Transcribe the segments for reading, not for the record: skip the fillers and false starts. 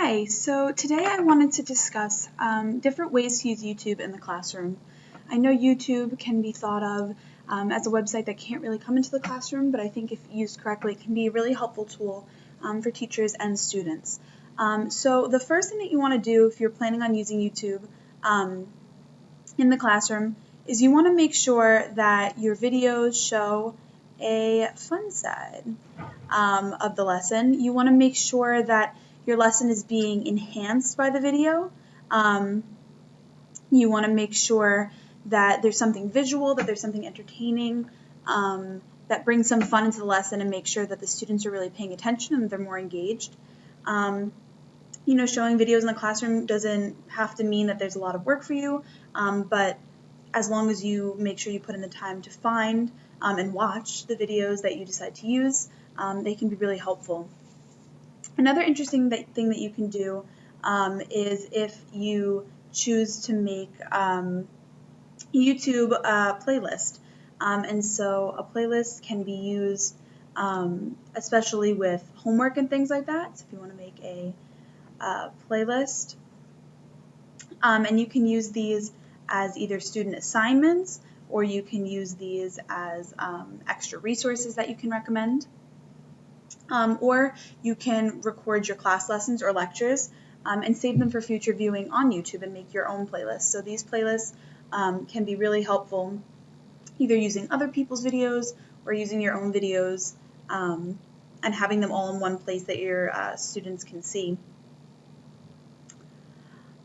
Hi, so today I wanted to discuss different ways to use YouTube in the classroom. I know YouTube can be thought of as a website that can't really come into the classroom, but I think if used correctly, it can be a really helpful tool for teachers and students. So the first thing that you want to do if you're planning on using YouTube in the classroom is you want to make sure that your videos show a fun side of the lesson. You want to make sure that your lesson is being enhanced by the video. You want to make sure that there's something visual, that there's something entertaining, that brings some fun into the lesson and make sure that the students are really paying attention and they're more engaged. Showing videos in the classroom doesn't have to mean that there's a lot of work for you, but as long as you make sure you put in the time to find and watch the videos that you decide to use, they can be really helpful. Another interesting thing that you can do is if you choose to make YouTube a playlist. And so a playlist can be used especially with homework and things like that. So if you want to make a playlist, and you can use these as either student assignments or you can use these as extra resources that you can recommend. Or you can record your class lessons or lectures and save them for future viewing on YouTube and make your own playlists. So these playlists can be really helpful either using other people's videos or using your own videos and having them all in one place that your students can see.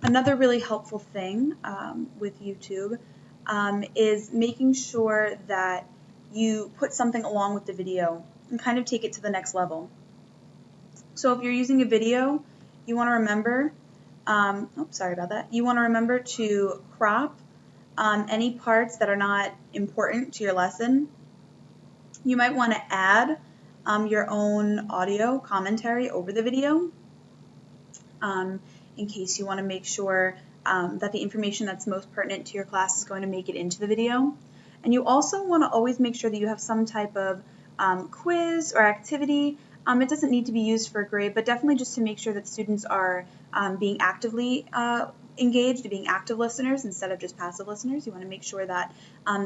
Another really helpful thing with YouTube is making sure that you put something along with the video and kind of take it to the next level. So if you're using a video, you want to remember, you want to remember to crop any parts that are not important to your lesson. You might want to add your own audio commentary over the video in case you want to make sure that the information that's most pertinent to your class is going to make it into the video. And you also want to always make sure that you have some type of quiz or activity. It doesn't need to be used for a grade, but definitely just to make sure that students are being actively engaged, being active listeners instead of just passive listeners. You want to make sure that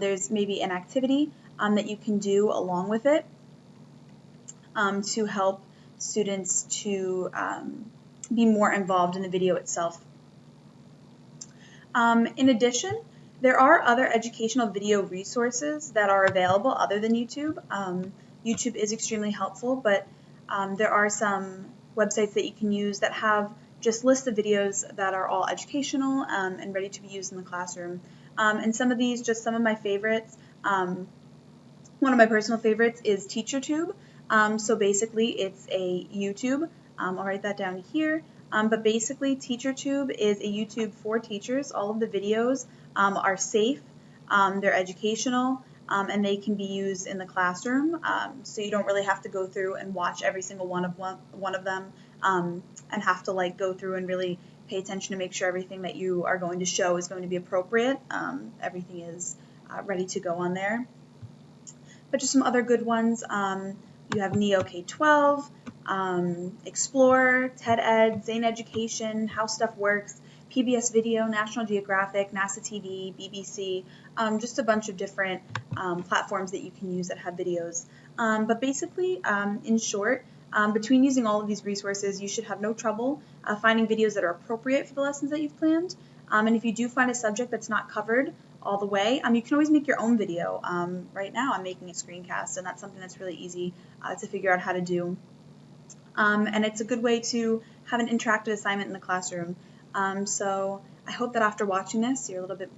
there's maybe an activity that you can do along with it to help students to be more involved in the video itself. In addition, there are other educational video resources that are available other than YouTube. YouTube is extremely helpful, but there are some websites that you can use that have just lists of videos that are all educational and ready to be used in the classroom. And some of these, just some of my favorites, one of my personal favorites is TeacherTube. So basically it's a YouTube. I'll write that down here. But basically TeacherTube is a YouTube for teachers. All of the videos are safe, they're educational, and they can be used in the classroom. So you don't really have to go through and watch every single one of them and have to go through and really pay attention to make sure everything that you are going to show is going to be appropriate. Everything is ready to go on there. But just some other good ones. You have Neo K-12, Explore, TED-Ed, Zane Education, How Stuff Works, PBS Video, National Geographic, NASA TV, BBC, just a bunch of different platforms that you can use that have videos. But basically, in short, between using all of these resources, you should have no trouble finding videos that are appropriate for the lessons that you've planned. And if you do find a subject that's not covered all the way, you can always make your own video. Right now I'm making a screencast, and that's something that's really easy to figure out how to do. And it's a good way to have an interactive assignment in the classroom. So I hope that after watching this, you're a little bit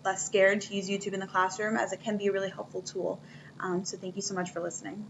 less scared to use YouTube in the classroom, as it can be a really helpful tool. So thank you so much for listening.